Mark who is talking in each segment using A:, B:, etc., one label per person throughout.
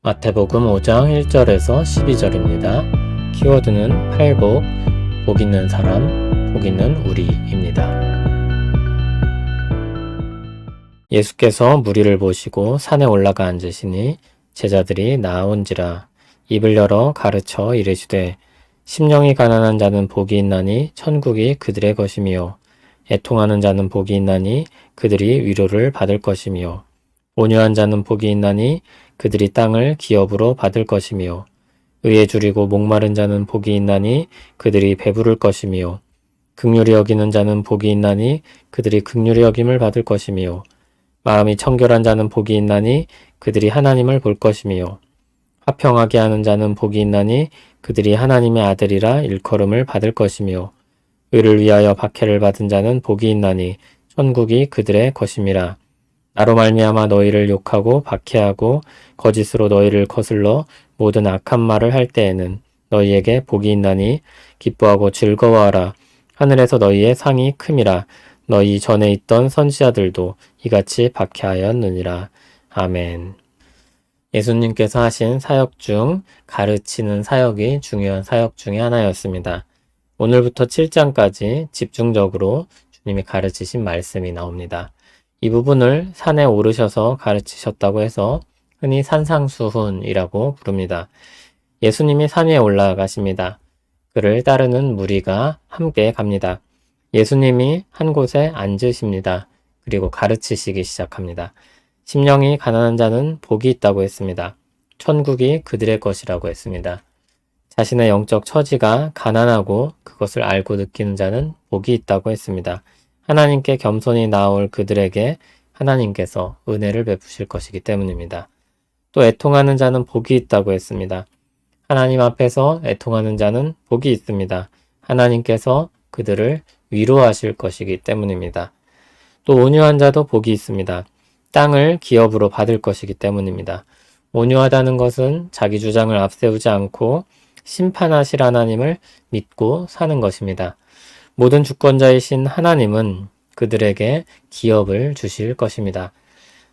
A: 마태복음 5장 1절에서 12절입니다. 키워드는 팔복, 복 있는 사람, 복 있는 우리입니다. 예수께서 무리를 보시고 산에 올라가 앉으시니 제자들이 나아온지라. 입을 열어 가르쳐 이르시되 심령이 가난한 자는 복이 있나니 천국이 그들의 것이며 애통하는 자는 복이 있나니 그들이 위로를 받을 것이며 온유한 자는 복이 있나니 그들이 땅을 기업으로 받을 것이며 의에 줄이고 목마른 자는 복이 있나니 그들이 배부를 것이며 긍휼히 여기는 자는 복이 있나니 그들이 긍휼히 여김을 받을 것이며 마음이 청결한 자는 복이 있나니 그들이 하나님을 볼 것이며 화평하게 하는 자는 복이 있나니 그들이 하나님의 아들이라 일컬음을 받을 것이며 의를 위하여 박해를 받은 자는 복이 있나니 천국이 그들의 것임이라. 나로 말미암아 너희를 욕하고 박해하고 거짓으로 너희를 거슬러 모든 악한 말을 할 때에는 너희에게 복이 있나니 기뻐하고 즐거워하라. 하늘에서 너희의 상이 큼이라. 너희 전에 있던 선지자들도 이같이 박해하였느니라. 아멘. 예수님께서 하신 사역 중 가르치는 사역이 중요한 사역 중에 하나였습니다. 오늘부터 7장까지 집중적으로 주님이 가르치신 말씀이 나옵니다. 이 부분을 산에 오르셔서 가르치셨다고 해서 흔히 산상수훈이라고 부릅니다. 예수님이 산 위에 올라가십니다. 그를 따르는 무리가 함께 갑니다. 예수님이 한 곳에 앉으십니다. 그리고 가르치시기 시작합니다. 심령이 가난한 자는 복이 있다고 했습니다. 천국이 그들의 것이라고 했습니다. 자신의 영적 처지가 가난하고 그것을 알고 느끼는 자는 복이 있다고 했습니다. 하나님께 겸손히 나아올 그들에게 하나님께서 은혜를 베푸실 것이기 때문입니다. 또 애통하는 자는 복이 있다고 했습니다. 하나님 앞에서 애통하는 자는 복이 있습니다. 하나님께서 그들을 위로하실 것이기 때문입니다. 또 온유한 자도 복이 있습니다. 땅을 기업으로 받을 것이기 때문입니다. 온유하다는 것은 자기 주장을 앞세우지 않고 심판하실 하나님을 믿고 사는 것입니다. 모든 주권자이신 하나님은 그들에게 기업을 주실 것입니다.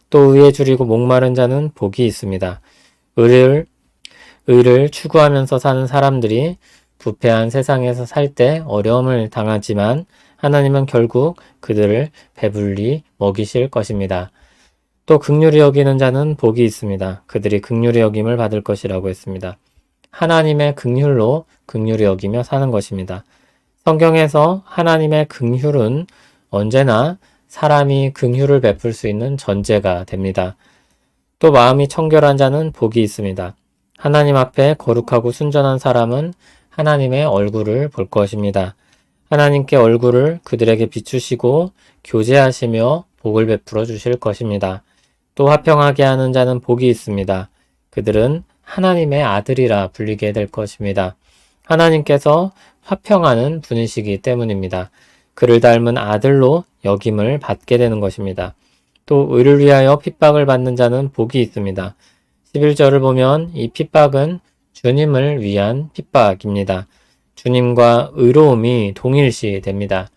A: 또 의에 줄이고 목마른 자는 복이 있습니다. 의를 추구하면서 사는 사람들이 부패한 세상에서 살 때 어려움을 당하지만 하나님은 결국 그들을 배불리 먹이실 것입니다. 또 긍휼히 여기는 자는 복이 있습니다. 그들이 긍휼히 여김을 받을 것이라고 했습니다. 하나님의 긍휼로 긍휼히 여기며 사는 것입니다. 성경에서 하나님의 긍휼은 언제나 사람이 긍휼을 베풀 수 있는 전제가 됩니다. 또 마음이 청결한 자는 복이 있습니다. 하나님 앞에 거룩하고 순전한 사람은 하나님의 얼굴을 볼 것입니다. 하나님께 얼굴을 그들에게 비추시고 교제하시며 복을 베풀어 주실 것입니다. 또 화평하게 하는 자는 복이 있습니다. 그들은 하나님의 아들이라 불리게 될 것입니다. 하나님께서 화평하는 분이시기 때문입니다. 그를 닮은 아들로 여김을 받게 되는 것입니다. 또 의를 위하여 핍박을 받는 자는 복이 있습니다. 11절을 보면 이 핍박은 주님을 위한 핍박입니다. 주님과 의로움이 동일시 됩니다.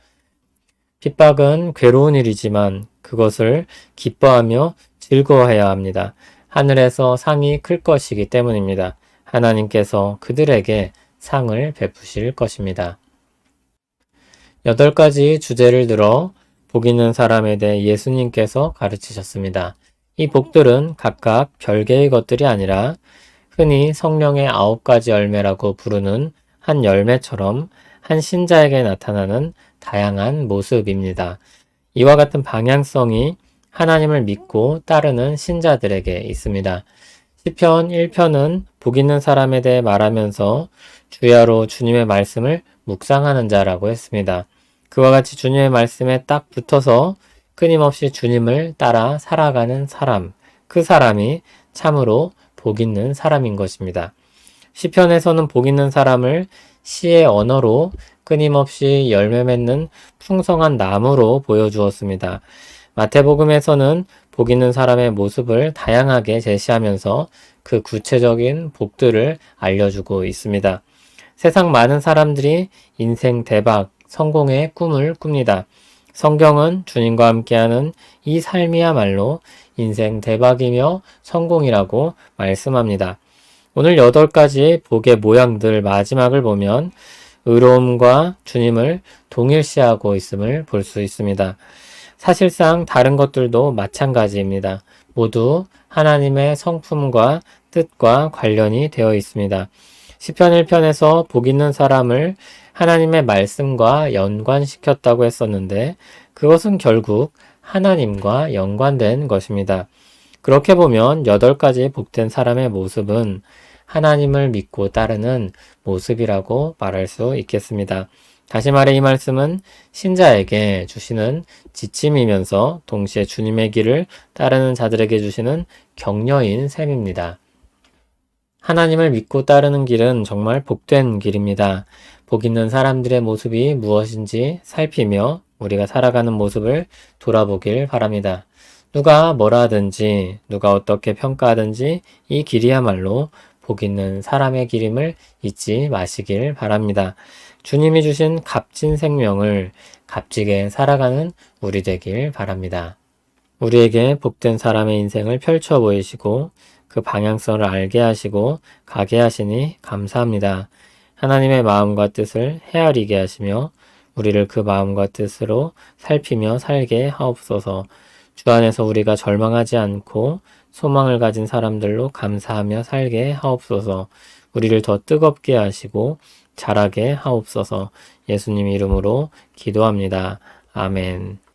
A: 핍박은 괴로운 일이지만 그것을 기뻐하며 즐거워해야 합니다. 하늘에서 상이 클 것이기 때문입니다. 하나님께서 그들에게 상을 베푸실 것입니다. 8가지 주제를 들어 복 있는 사람에 대해 예수님께서 가르치셨습니다. 이 복들은 각각 별개의 것들이 아니라 흔히 성령의 9가지 열매라고 부르는 한 열매처럼 한 신자에게 나타나는 다양한 모습입니다. 이와 같은 방향성이 하나님을 믿고 따르는 신자들에게 있습니다. 시편 1편은 복 있는 사람에 대해 말하면서 주야로 주님의 말씀을 묵상하는 자라고 했습니다. 그와 같이 주님의 말씀에 딱 붙어서 끊임없이 주님을 따라 살아가는 사람, 그 사람이 참으로 복 있는 사람인 것입니다. 시편에서는 복 있는 사람을 시의 언어로 끊임없이 열매 맺는 풍성한 나무로 보여주었습니다. 마태복음에서는 복 있는 사람의 모습을 다양하게 제시하면서 그 구체적인 복들을 알려주고 있습니다. 세상 많은 사람들이 인생 대박, 성공의 꿈을 꿉니다. 성경은 주님과 함께하는 이 삶이야말로 인생 대박이며 성공이라고 말씀합니다. 오늘 8가지 복의 모양들 마지막을 보면 의로움과 주님을 동일시하고 있음을 볼 수 있습니다. 사실상 다른 것들도 마찬가지입니다. 모두 하나님의 성품과 뜻과 관련이 되어 있습니다. 시편 1편에서 복 있는 사람을 하나님의 말씀과 연관시켰다고 했었는데 그것은 결국 하나님과 연관된 것입니다. 그렇게 보면 8가지 복된 사람의 모습은 하나님을 믿고 따르는 모습이라고 말할 수 있겠습니다. 다시 말해 이 말씀은 신자에게 주시는 지침이면서 동시에 주님의 길을 따르는 자들에게 주시는 격려인 셈입니다. 하나님을 믿고 따르는 길은 정말 복된 길입니다. 복 있는 사람들의 모습이 무엇인지 살피며 우리가 살아가는 모습을 돌아보길 바랍니다. 누가 뭐라 하든지 누가 어떻게 평가하든지 이 길이야말로 복 있는 사람의 길임을 잊지 마시길 바랍니다. 주님이 주신 값진 생명을 값지게 살아가는 우리 되길 바랍니다. 우리에게 복된 사람의 인생을 펼쳐 보이시고 그 방향성을 알게 하시고 가게 하시니 감사합니다. 하나님의 마음과 뜻을 헤아리게 하시며 우리를 그 마음과 뜻으로 살피며 살게 하옵소서. 주 안에서 우리가 절망하지 않고 소망을 가진 사람들로 감사하며 살게 하옵소서. 우리를 더 뜨겁게 하시고 자라게 하옵소서. 예수님 이름으로 기도합니다. 아멘.